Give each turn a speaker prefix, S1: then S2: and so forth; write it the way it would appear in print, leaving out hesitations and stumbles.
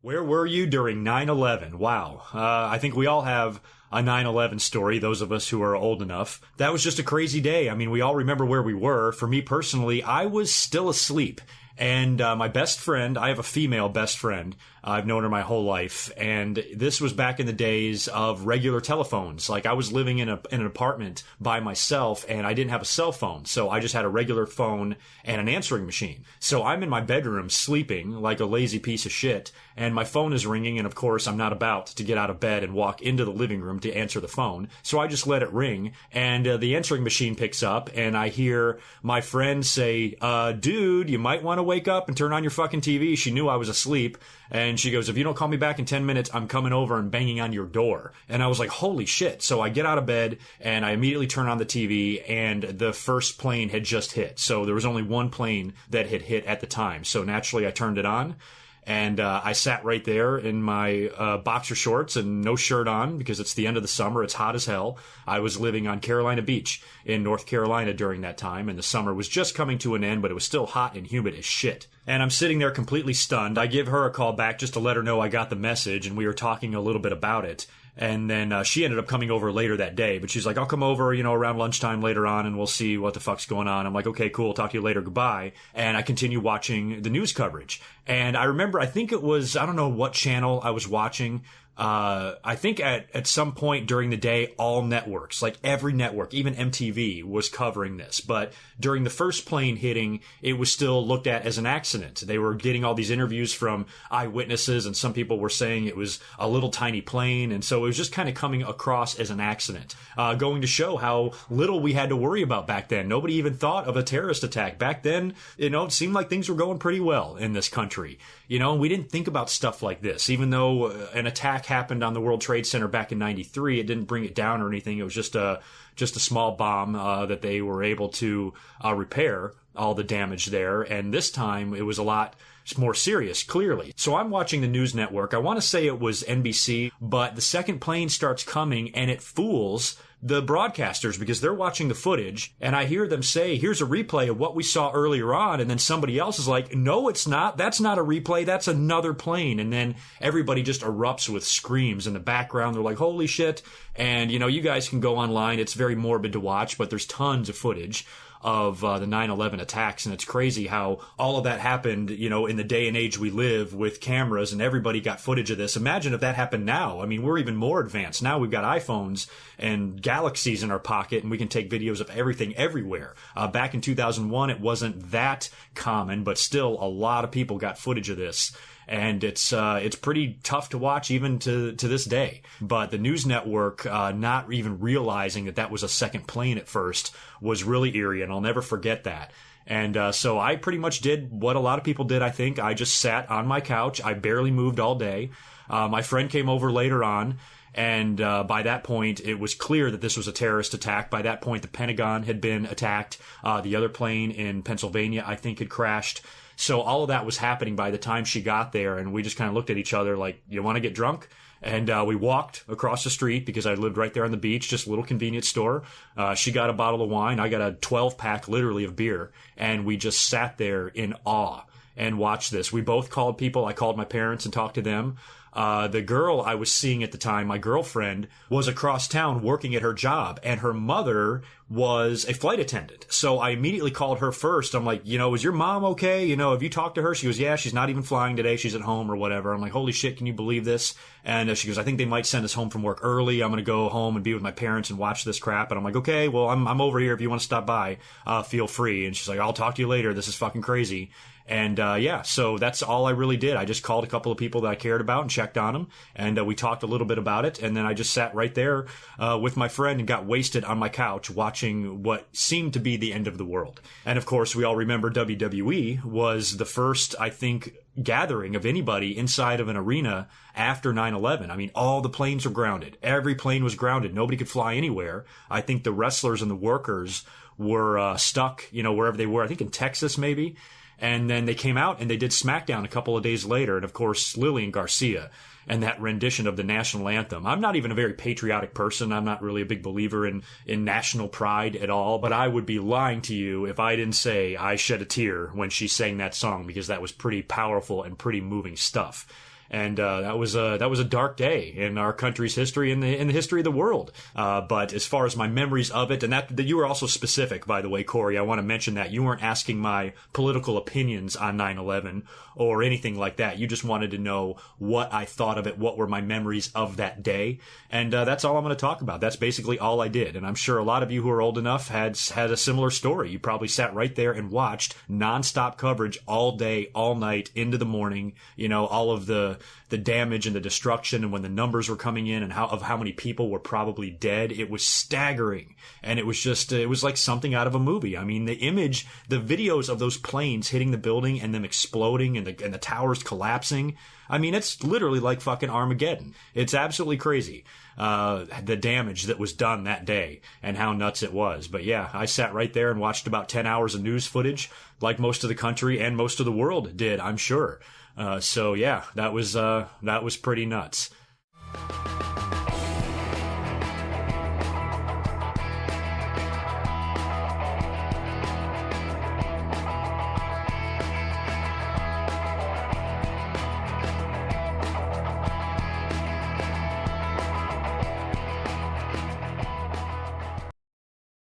S1: Where were you during 9/11? Wow. I think we all have a 9/11 story, those of us who are old enough. That was just a crazy day. I mean, we all remember where we were. For me personally, I was still asleep. And my best friend, I have a female best friend. I've known her my whole life. And this was back in the days of regular telephones. Like, I was living in an apartment by myself, and I didn't have a cell phone. So I just had a regular phone and an answering machine. So I'm in my bedroom sleeping like a lazy piece of shit, and my phone is ringing. And of course, I'm not about to get out of bed and walk into the living room to answer the phone. So I just let it ring, and the answering machine picks up, and I hear my friend say, dude, you might want to wake up and turn on your fucking TV. She knew I was asleep. And she goes, if you don't call me back in 10 minutes, I'm coming over and banging on your door. And I was like, holy shit. So I get out of bed and I immediately turn on the TV, and the first plane had just hit. So there was only one plane that had hit at the time. So naturally I turned it on. And I sat right there in my boxer shorts and no shirt on because it's the end of the summer. It's hot as hell. I was living on Carolina Beach in North Carolina during that time, and the summer was just coming to an end, but it was still hot and humid as shit. And I'm sitting there completely stunned. I give her a call back just to let her know I got the message, and we were talking a little bit about it. And then she ended up coming over later that day, but she's like, I'll come over, around lunchtime later on, and we'll see what the fuck's going on. I'm like, okay, cool. Talk to you later. Goodbye. And I continue watching the news coverage. And I remember, I think it was, I don't know what channel I was watching. I think at some point during the day, all networks, like every network, even MTV was covering this. But during the first plane hitting, it was still looked at as an accident. They were getting all these interviews from eyewitnesses, and some people were saying it was a little tiny plane. And so it was just kind of coming across as an accident, going to show how little we had to worry about back then. Nobody even thought of a terrorist attack. Back then, it seemed like things were going pretty well in this country. We didn't think about stuff like this. Even though an attack happened on the World Trade Center back in '93, it didn't bring it down or anything. It was just a small bomb that they were able to repair all the damage there. And this time it was a lot more serious, clearly. So I'm watching the news network. I want to say it was NBC, but the second plane starts coming and it fools the broadcasters because they're watching the footage, and I hear them say, here's a replay of what we saw earlier on, and then somebody else is like, no, it's not. That's not a replay. That's another plane. And then everybody just erupts with screams in the background. They're like, holy shit. And, you guys can go online. It's very morbid to watch, but there's tons of footage of the 9/11 attacks, and it's crazy how all of that happened, in the day and age we live with cameras, and everybody got footage of this. Imagine if that happened now. I mean, we're even more advanced. Now we've got iPhones and galaxies in our pocket, and we can take videos of everything everywhere. Back in 2001, it wasn't that common, but still a lot of people got footage of this. And it's pretty tough to watch even to this day. But the news network, not even realizing that was a second plane at first was really eerie, and I'll never forget that. And so I pretty much did what a lot of people did, I think. I just sat on my couch. I barely moved all day. My friend came over later on, and by that point, it was clear that this was a terrorist attack. By that point, the Pentagon had been attacked. The other plane in Pennsylvania, I think, had crashed. So all of that was happening by the time she got there, and we just kind of looked at each other like, you want to get drunk? And we walked across the street because I lived right there on the beach, just a little convenience store. She got a bottle of wine. I got a 12-pack, literally, of beer. And we just sat there in awe and watched this. We both called people. I called my parents and talked to them. The girl I was seeing at the time, my girlfriend, was across town working at her job, and her mother was a flight attendant. So I immediately called her first. I'm like, is your mom okay? Have you talked to her? She goes, yeah, she's not even flying today. She's at home or whatever. I'm like, holy shit, can you believe this? And she goes, I think they might send us home from work early. I'm going to go home and be with my parents and watch this crap. And I'm like, okay, well, I'm over here. If you want to stop by, feel free. And she's like, I'll talk to you later. This is fucking crazy. And so that's all I really did. I just called a couple of people that I cared about and checked on them, and we talked a little bit about it. And then I just sat right there with my friend and got wasted on my couch watching what seemed to be the end of the world. And of course, we all remember WWE was the first, I think, gathering of anybody inside of an arena after 9/11. I mean, all the planes were grounded. Every plane was grounded. Nobody could fly anywhere. I think the wrestlers and the workers were stuck, wherever they were. I think in Texas, maybe. And then they came out and they did SmackDown a couple of days later. And of course, Lillian Garcia and that rendition of the national anthem. I'm not even a very patriotic person. I'm not really a big believer in national pride at all. But I would be lying to you if I didn't say I shed a tear when she sang that song, because that was pretty powerful and pretty moving stuff. And that was a dark day in our country's history, in the history of the world. But as far as my memories of it, and that you were also specific, by the way, Corey, I want to mention that you weren't asking my political opinions on 9/11 or anything like that. You just wanted to know what I thought of it, what were my memories of that day, and that's all I'm going to talk about. That's basically all I did, and I'm sure a lot of you who are old enough had a similar story. You probably sat right there and watched nonstop coverage all day, all night, into the morning. You know, all of the damage and the destruction, and when the numbers were coming in, and how many people were probably dead. It was staggering, and it was like something out of a movie. I mean, the videos of those planes hitting the building and them exploding and the towers collapsing. I mean, it's literally like fucking Armageddon. It's absolutely crazy. The damage that was done that day and how nuts it was. But yeah, I sat right there and watched about 10 hours of news footage, like most of the country and most of the world did, I'm sure. So yeah, that was pretty nuts.